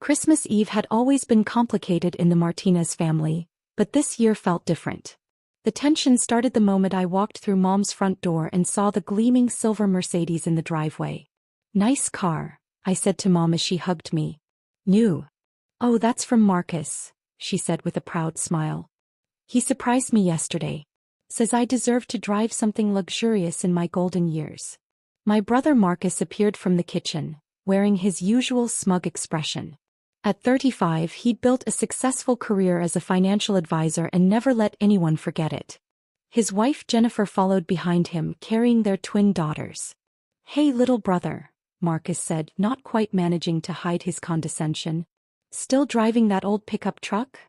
Christmas Eve had always been complicated in the Martinez family, but this year felt different. The tension started the moment I walked through Mom's front door and saw the gleaming silver Mercedes in the driveway. "Nice car," I said to Mom as she hugged me. "New." "Oh, that's from Marcus," she said with a proud smile. "He surprised me yesterday. Says I deserve to drive something luxurious in my golden years." My brother Marcus appeared from the kitchen, wearing his usual smug expression. At 35, he'd built a successful career as a financial advisor and never let anyone forget it. His wife Jennifer followed behind him, carrying their twin daughters. "Hey little brother," Marcus said, not quite managing to hide his condescension. "Still driving that old pickup truck?"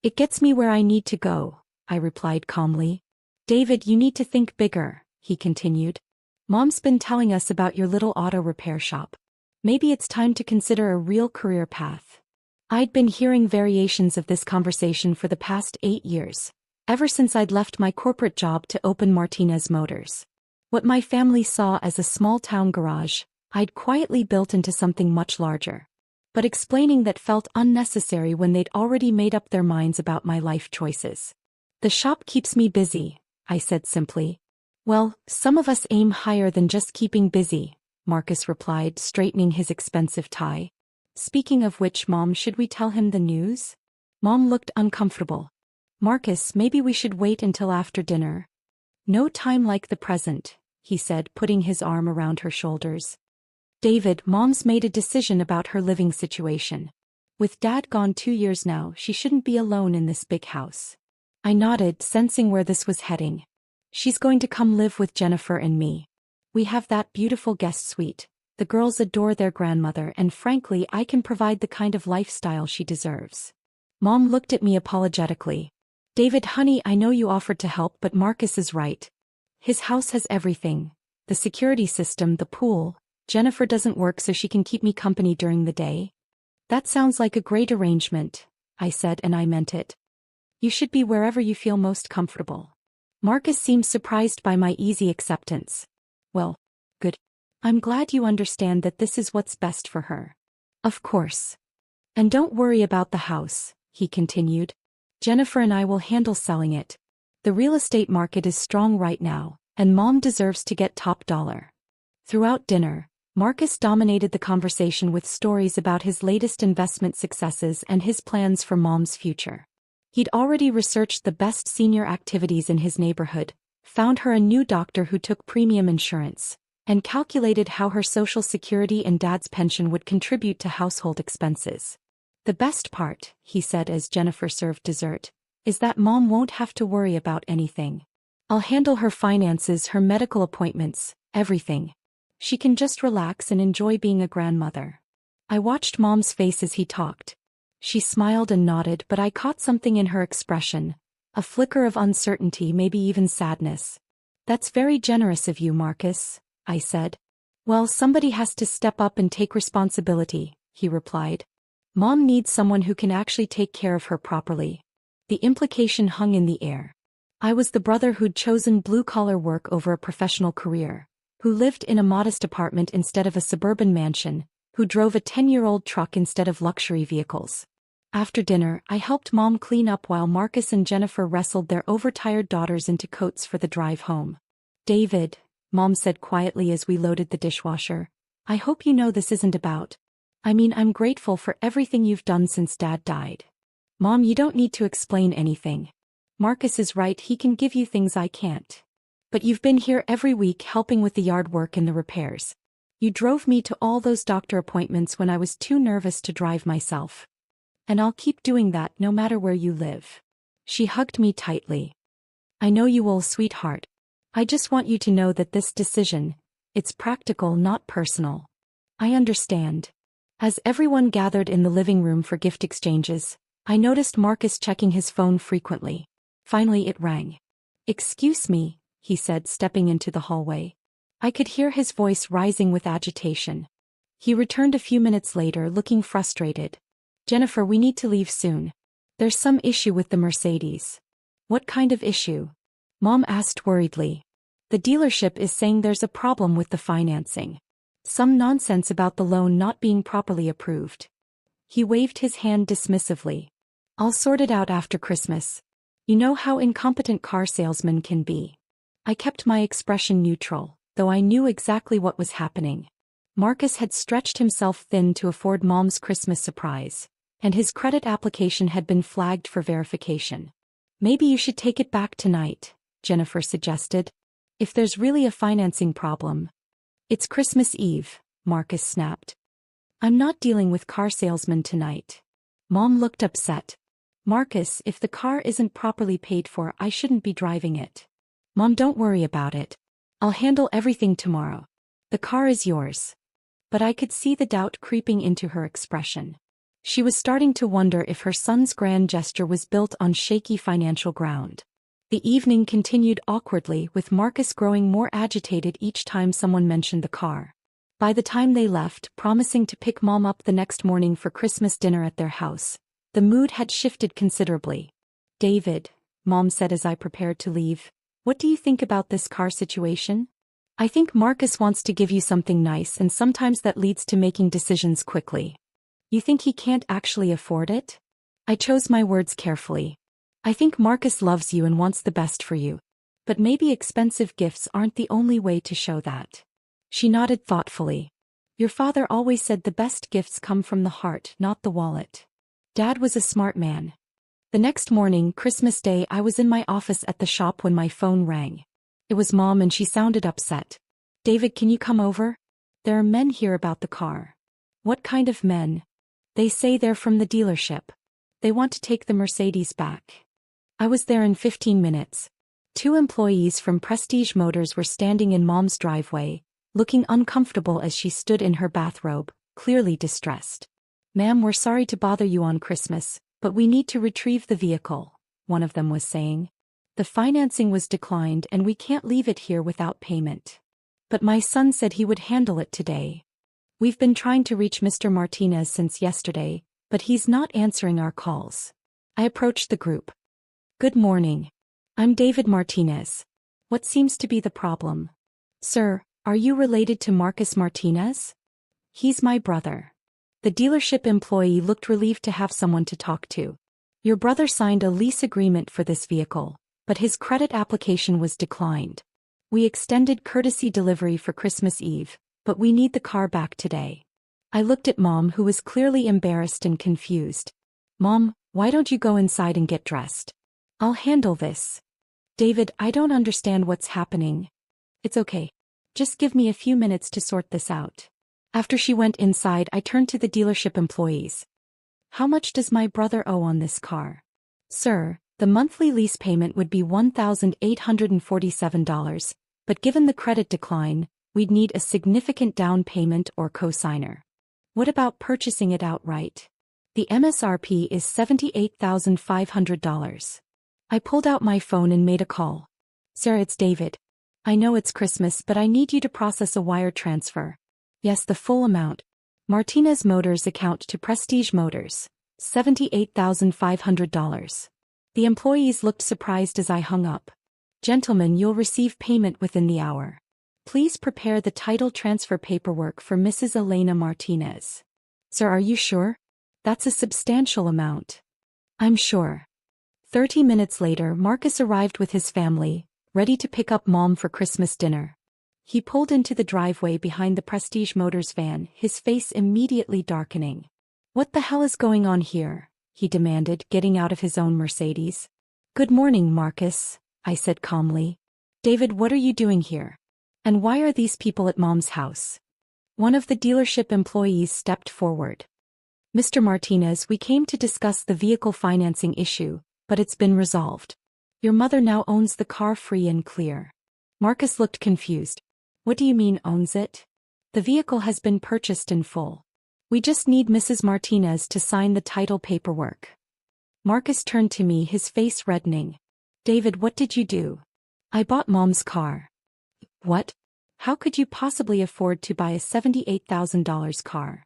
"It gets me where I need to go," I replied calmly. "David, you need to think bigger," he continued. "Mom's been telling us about your little auto repair shop. Maybe it's time to consider a real career path." I'd been hearing variations of this conversation for the past 8 years, ever since I'd left my corporate job to open Martinez Motors. What my family saw as a small-town garage, I'd quietly built into something much larger. But explaining that felt unnecessary when they'd already made up their minds about my life choices. "The shop keeps me busy," I said simply. "Well, some of us aim higher than just keeping busy," Marcus replied, straightening his expensive tie. "Speaking of which, Mom, should we tell him the news?" Mom looked uncomfortable. "Marcus, maybe we should wait until after dinner." "No time like the present," he said, putting his arm around her shoulders. "David, Mom's made a decision about her living situation. With Dad gone 2 years now, she shouldn't be alone in this big house." I nodded, sensing where this was heading. "She's going to come live with Jennifer and me. We have that beautiful guest suite. The girls adore their grandmother, and frankly, I can provide the kind of lifestyle she deserves." Mom looked at me apologetically. "David, honey, I know you offered to help, but Marcus is right. His house has everything. The security system, the pool. Jennifer doesn't work so she can keep me company during the day." "That sounds like a great arrangement," I said, and I meant it. "You should be wherever you feel most comfortable." Marcus seemed surprised by my easy acceptance. "Well, good. I'm glad you understand that this is what's best for her." "Of course. And don't worry about the house," he continued. "Jennifer and I will handle selling it. The real estate market is strong right now, and Mom deserves to get top dollar." Throughout dinner, Marcus dominated the conversation with stories about his latest investment successes and his plans for Mom's future. He'd already researched the best senior activities in his neighborhood, found her a new doctor who took premium insurance, and calculated how her Social Security and Dad's pension would contribute to household expenses. "The best part," he said as Jennifer served dessert, "is that Mom won't have to worry about anything. I'll handle her finances, her medical appointments, everything. She can just relax and enjoy being a grandmother." I watched Mom's face as he talked. She smiled and nodded, but I caught something in her expression, a flicker of uncertainty, maybe even sadness. "That's very generous of you, Marcus," I said. "Well, somebody has to step up and take responsibility," he replied. "Mom needs someone who can actually take care of her properly." The implication hung in the air. I was the brother who'd chosen blue-collar work over a professional career, who lived in a modest apartment instead of a suburban mansion, who drove a 10-year-old truck instead of luxury vehicles. After dinner, I helped Mom clean up while Marcus and Jennifer wrestled their overtired daughters into coats for the drive home. "David," Mom said quietly as we loaded the dishwasher, "I hope you know this isn't about. I'm grateful for everything you've done since Dad died." "Mom, you don't need to explain anything. Marcus is right, he can give you things I can't. But you've been here every week helping with the yard work and the repairs. You drove me to all those doctor appointments when I was too nervous to drive myself. And I'll keep doing that no matter where you live." She hugged me tightly. "I know you will, sweetheart. I just want you to know that this decision, it's practical, not personal." "I understand." As everyone gathered in the living room for gift exchanges, I noticed Marcus checking his phone frequently. Finally it rang. "Excuse me," he said, stepping into the hallway. I could hear his voice rising with agitation. He returned a few minutes later, looking frustrated. "Jennifer, we need to leave soon. There's some issue with the Mercedes." "What kind of issue?" Mom asked worriedly. "The dealership is saying there's a problem with the financing. Some nonsense about the loan not being properly approved." He waved his hand dismissively. I'll sort it out after Christmas. You know how incompetent car salesmen can be. I kept my expression neutral, though I knew exactly what was happening. Marcus had stretched himself thin to afford Mom's Christmas surprise, and his credit application had been flagged for verification. Maybe you should take it back tonight, Jennifer suggested. If there's really a financing problem. It's Christmas Eve, Marcus snapped. I'm not dealing with car salesmen tonight. Mom looked upset. Marcus, if the car isn't properly paid for, I shouldn't be driving it. Mom, don't worry about it. I'll handle everything tomorrow. The car is yours. But I could see the doubt creeping into her expression. She was starting to wonder if her son's grand gesture was built on shaky financial ground. The evening continued awkwardly, with Marcus growing more agitated each time someone mentioned the car. By the time they left, promising to pick Mom up the next morning for Christmas dinner at their house, the mood had shifted considerably. David, Mom said as I prepared to leave, what do you think about this car situation? I think Marcus wants to give you something nice, and sometimes that leads to making decisions quickly. You think he can't actually afford it? I chose my words carefully. I think Marcus loves you and wants the best for you. But maybe expensive gifts aren't the only way to show that. She nodded thoughtfully. Your father always said the best gifts come from the heart, not the wallet. Dad was a smart man. The next morning, Christmas Day, I was in my office at the shop when my phone rang. It was Mom, and she sounded upset. David, can you come over? There are men here about the car. What kind of men? They say they're from the dealership. They want to take the Mercedes back. I was there in 15 minutes. 2 employees from Prestige Motors were standing in Mom's driveway, looking uncomfortable as she stood in her bathrobe, clearly distressed. Ma'am, we're sorry to bother you on Christmas, but we need to retrieve the vehicle, one of them was saying. The financing was declined and we can't leave it here without payment. But my son said he would handle it today. We've been trying to reach Mr. Martinez since yesterday, but he's not answering our calls. I approached the group. Good morning. I'm David Martinez. What seems to be the problem? Sir, are you related to Marcus Martinez? He's my brother. The dealership employee looked relieved to have someone to talk to. Your brother signed a lease agreement for this vehicle, but his credit application was declined. We extended courtesy delivery for Christmas Eve, but we need the car back today. I looked at Mom, who was clearly embarrassed and confused. Mom, why don't you go inside and get dressed? I'll handle this. David, I don't understand what's happening. It's okay. Just give me a few minutes to sort this out. After she went inside, I turned to the dealership employees. How much does my brother owe on this car? Sir, the monthly lease payment would be $1,847, but given the credit decline, we'd need a significant down payment or cosigner. What about purchasing it outright? The MSRP is $78,500. I pulled out my phone and made a call. Sir, it's David. I know it's Christmas, but I need you to process a wire transfer. Yes, the full amount. Martinez Motors account to Prestige Motors, $78,500. The employees looked surprised as I hung up. Gentlemen, you'll receive payment within the hour. Please prepare the title transfer paperwork for Mrs. Elena Martinez. Sir, are you sure? That's a substantial amount. I'm sure. 30 minutes later, Marcus arrived with his family, ready to pick up Mom for Christmas dinner. He pulled into the driveway behind the Prestige Motors van, his face immediately darkening. What the hell is going on here? He demanded, getting out of his own Mercedes. Good morning, Marcus, I said calmly. David, what are you doing here? And why are these people at Mom's house? One of the dealership employees stepped forward. Mr. Martinez, we came to discuss the vehicle financing issue, but it's been resolved. Your mother now owns the car free and clear. Marcus looked confused. What do you mean owns it? The vehicle has been purchased in full. We just need Mrs. Martinez to sign the title paperwork. Marcus turned to me, his face reddening. David, what did you do? I bought Mom's car. What? How could you possibly afford to buy a $78,000 car?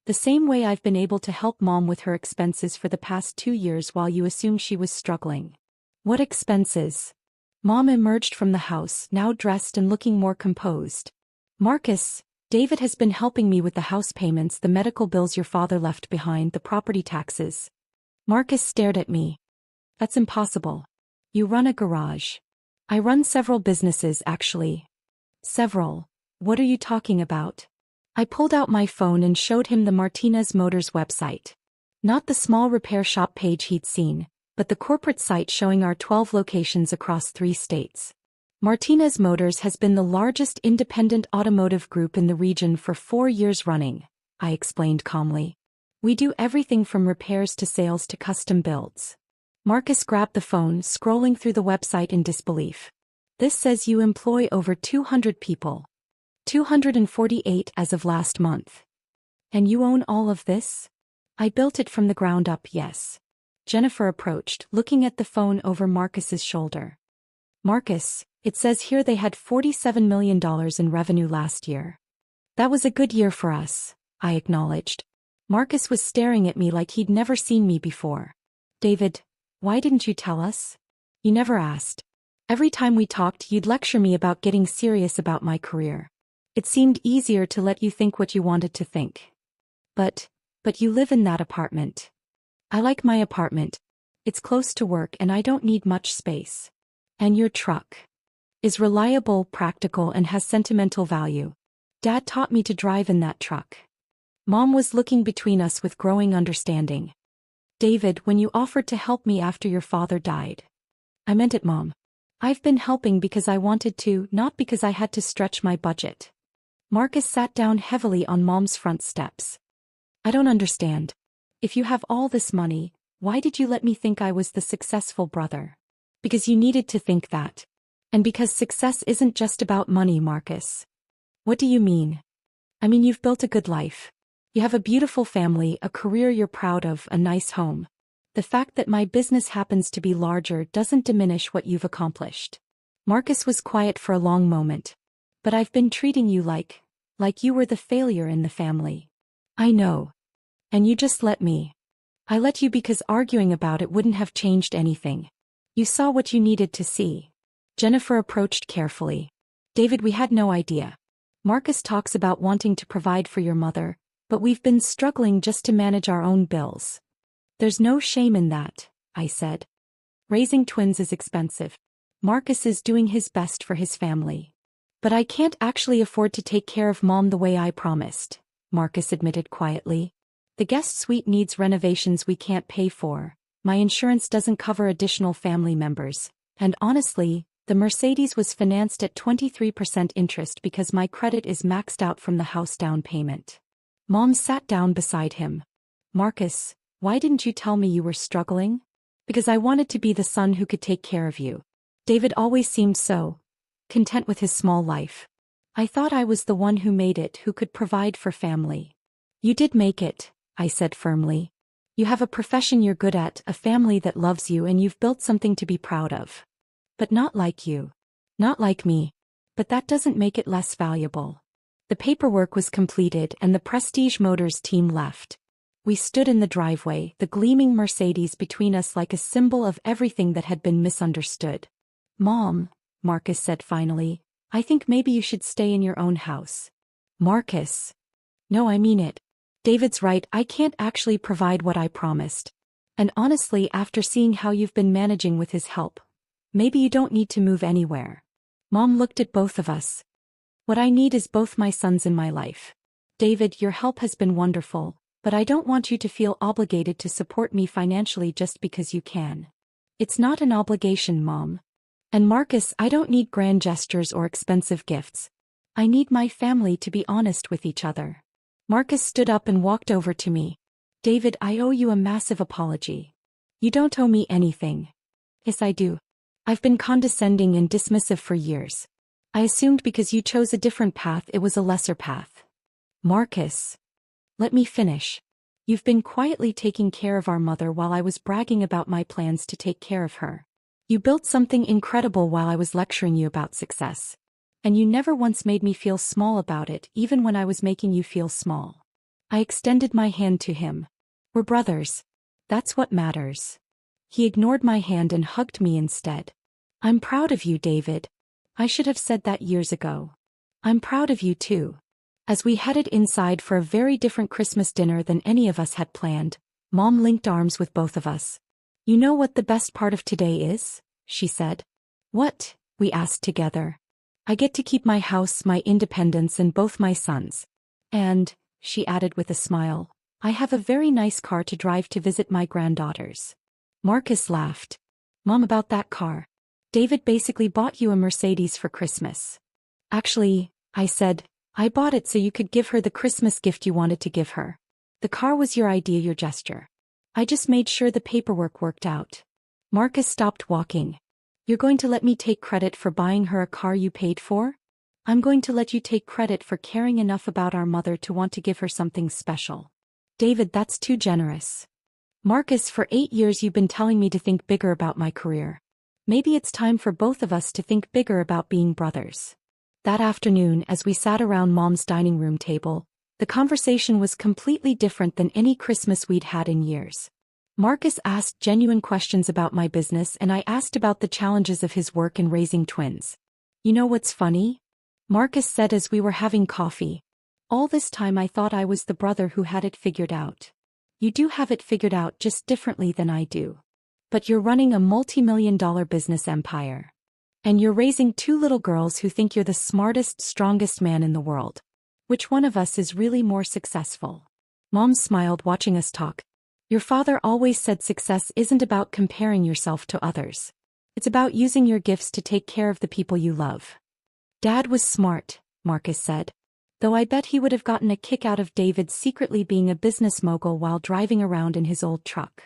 The same way I've been able to help Mom with her expenses for the past 2 years while you assumed she was struggling. What expenses? Mom emerged from the house, now dressed and looking more composed. Marcus, David has been helping me with the house payments, the medical bills your father left behind, the property taxes. Marcus stared at me. That's impossible. You run a garage. I run several businesses, actually. Several. What are you talking about? I pulled out my phone and showed him the Martinez Motors website. Not the small repair shop page he'd seen, but the corporate site showing our 12 locations across 3 states. Martinez Motors has been the largest independent automotive group in the region for 4 years running, I explained calmly. We do everything from repairs to sales to custom builds. Marcus grabbed the phone, scrolling through the website in disbelief. This says you employ over 200 people. 248 as of last month. And you own all of this? I built it from the ground up, yes. Jennifer approached, looking at the phone over Marcus's shoulder. Marcus, it says here they had $47 million in revenue last year. That was a good year for us, I acknowledged. Marcus was staring at me like he'd never seen me before. David, why didn't you tell us? You never asked. Every time we talked, you'd lecture me about getting serious about my career. It seemed easier to let you think what you wanted to think. But you live in that apartment. I like my apartment. It's close to work and I don't need much space. And your truck is reliable, practical, and has sentimental value. Dad taught me to drive in that truck. Mom was looking between us with growing understanding. David, when you offered to help me after your father died. I meant it, Mom. I've been helping because I wanted to, not because I had to stretch my budget. Marcus sat down heavily on Mom's front steps. I don't understand. If you have all this money, why did you let me think I was the successful brother? Because you needed to think that. And because success isn't just about money, Marcus. What do you mean? I mean you've built a good life. You have a beautiful family, a career you're proud of, a nice home. The fact that my business happens to be larger doesn't diminish what you've accomplished. Marcus was quiet for a long moment. But I've been treating you like you were the failure in the family. I know. And you just let me. I let you because arguing about it wouldn't have changed anything. You saw what you needed to see. Jennifer approached carefully. David, we had no idea. Marcus talks about wanting to provide for your mother, but we've been struggling just to manage our own bills. There's no shame in that, I said. Raising twins is expensive. Marcus is doing his best for his family. But I can't actually afford to take care of Mom the way I promised, Marcus admitted quietly. The guest suite needs renovations we can't pay for. My insurance doesn't cover additional family members. And honestly, the Mercedes was financed at 23% interest because my credit is maxed out from the house down payment. Mom sat down beside him. Marcus, why didn't you tell me you were struggling? Because I wanted to be the son who could take care of you. David always seemed so content with his small life. I thought I was the one who made it, who could provide for family. You did make it, I said firmly. You have a profession you're good at, a family that loves you, and you've built something to be proud of. But not like you. Not like me. But that doesn't make it less valuable. The paperwork was completed and the Prestige Motors team left. We stood in the driveway, the gleaming Mercedes between us like a symbol of everything that had been misunderstood. Mom, Marcus said finally, I think maybe you should stay in your own house. Marcus. No, I mean it. David's right, I can't actually provide what I promised. And honestly, after seeing how you've been managing with his help, maybe you don't need to move anywhere. Mom looked at both of us. What I need is both my sons in my life. David, your help has been wonderful, but I don't want you to feel obligated to support me financially just because you can. It's not an obligation, Mom. And Marcus, I don't need grand gestures or expensive gifts. I need my family to be honest with each other. Marcus stood up and walked over to me. David, I owe you a massive apology. You don't owe me anything. Yes, I do. I've been condescending and dismissive for years. I assumed because you chose a different path it was a lesser path. Marcus. Let me finish. You've been quietly taking care of our mother while I was bragging about my plans to take care of her. You built something incredible while I was lecturing you about success. And you never once made me feel small about it, even when I was making you feel small. I extended my hand to him. We're brothers. That's what matters. He ignored my hand and hugged me instead. I'm proud of you, David. I should have said that years ago. I'm proud of you too. As we headed inside for a very different Christmas dinner than any of us had planned, Mom linked arms with both of us. "You know what the best part of today is?" she said. "What?" we asked together. "I get to keep my house, my independence, and both my sons. And," she added with a smile, "I have a very nice car to drive to visit my granddaughters." Marcus laughed. "Mom, about that car. David basically bought you a Mercedes for Christmas." "Actually," I said, "I bought it so you could give her the Christmas gift you wanted to give her. The car was your idea, your gesture. I just made sure the paperwork worked out." Marcus stopped walking. "You're going to let me take credit for buying her a car you paid for? I'm going to let you take credit for caring enough about our mother to want to give her something special." "David, that's too generous." "Marcus, for 8 years you've been telling me to think bigger about my career. Maybe it's time for both of us to think bigger about being brothers." That afternoon, as we sat around Mom's dining room table, the conversation was completely different than any Christmas we'd had in years. Marcus asked genuine questions about my business and I asked about the challenges of his work in raising twins. "You know what's funny?" Marcus said as we were having coffee. "All this time I thought I was the brother who had it figured out." "You do have it figured out, just differently than I do. But you're running a multi-million-dollar business empire. And you're raising 2 little girls who think you're the smartest, strongest man in the world. Which one of us is really more successful?" Mom smiled, watching us talk. "Your father always said success isn't about comparing yourself to others. It's about using your gifts to take care of the people you love." "Dad was smart," Marcus said. "Though I bet he would have gotten a kick out of David secretly being a business mogul while driving around in his old truck."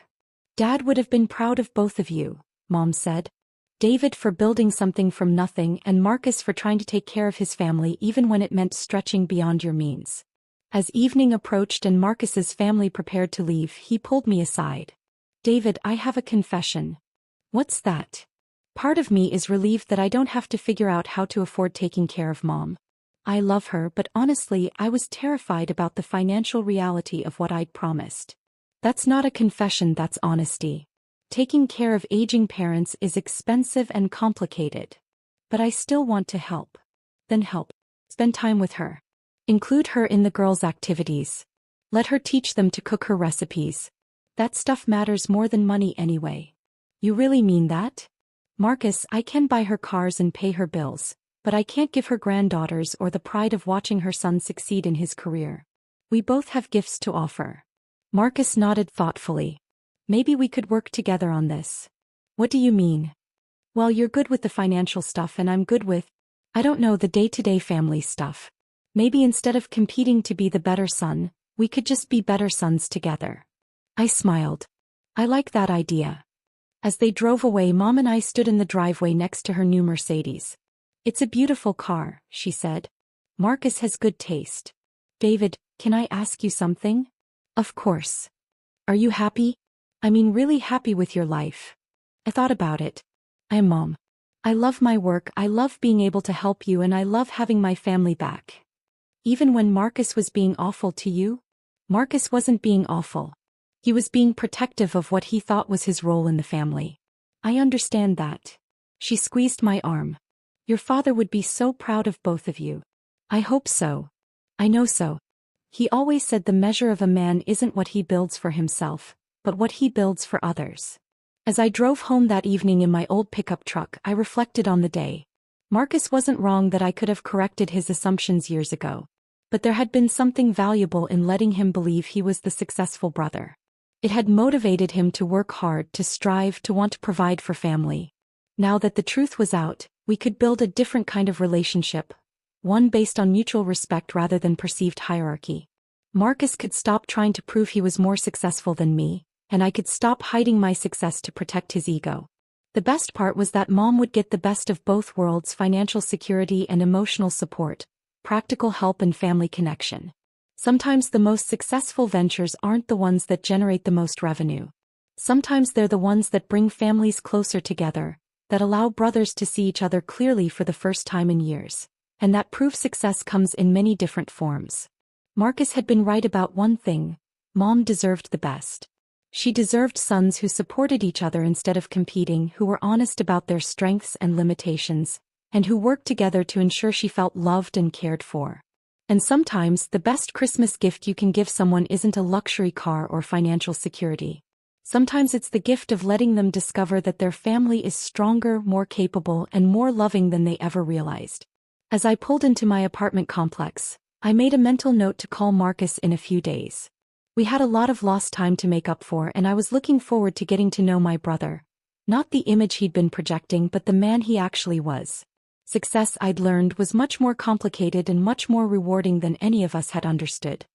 "Dad would have been proud of both of you," Mom said. "David for building something from nothing and Marcus for trying to take care of his family even when it meant stretching beyond your means." As evening approached and Marcus's family prepared to leave, he pulled me aside. "David, I have a confession." "What's that?" "Part of me is relieved that I don't have to figure out how to afford taking care of Mom. I love her, but honestly, I was terrified about the financial reality of what I'd promised." "That's not a confession, that's honesty. Taking care of aging parents is expensive and complicated. But I still want to help." "Then help. Spend time with her. Include her in the girls' activities. Let her teach them to cook her recipes. That stuff matters more than money anyway." "You really mean that?" "Marcus, I can buy her cars and pay her bills, but I can't give her granddaughters or the pride of watching her son succeed in his career. We both have gifts to offer." Marcus nodded thoughtfully. "Maybe we could work together on this." "What do you mean?" "Well, you're good with the financial stuff and I'm good with, I don't know, the day-to-day family stuff. Maybe instead of competing to be the better son, we could just be better sons together." I smiled. "I like that idea." As they drove away, Mom and I stood in the driveway next to her new Mercedes. "It's a beautiful car," she said. "Marcus has good taste." "David, can I ask you something?" "Of course." "Are you happy? I mean, really happy with your life?" I thought about it. "I am, Mom. I love my work, I love being able to help you, and I love having my family back." "Even when Marcus was being awful to you?" "Marcus wasn't being awful. He was being protective of what he thought was his role in the family." "I understand that." She squeezed my arm. "Your father would be so proud of both of you." "I hope so. I know so. He always said the measure of a man isn't what he builds for himself, but what he builds for others." As I drove home that evening in my old pickup truck, I reflected on the day. Marcus wasn't wrong that I could have corrected his assumptions years ago. But there had been something valuable in letting him believe he was the successful brother. It had motivated him to work hard, to strive, to want to provide for family. Now that the truth was out, we could build a different kind of relationship, one based on mutual respect rather than perceived hierarchy. Marcus could stop trying to prove he was more successful than me, and I could stop hiding my success to protect his ego. The best part was that Mom would get the best of both worlds: financial security and emotional support, practical help and family connection. Sometimes the most successful ventures aren't the ones that generate the most revenue. Sometimes they're the ones that bring families closer together, that allow brothers to see each other clearly for the first time in years, and that prove success comes in many different forms. Marcus had been right about one thing: Mom deserved the best. She deserved sons who supported each other instead of competing, who were honest about their strengths and limitations, and who worked together to ensure she felt loved and cared for. And sometimes, the best Christmas gift you can give someone isn't a luxury car or financial security. Sometimes it's the gift of letting them discover that their family is stronger, more capable, and more loving than they ever realized. As I pulled into my apartment complex, I made a mental note to call Marcus in a few days. We had a lot of lost time to make up for, and I was looking forward to getting to know my brother. Not the image he'd been projecting, but the man he actually was. Success, I'd learned, was much more complicated and much more rewarding than any of us had understood.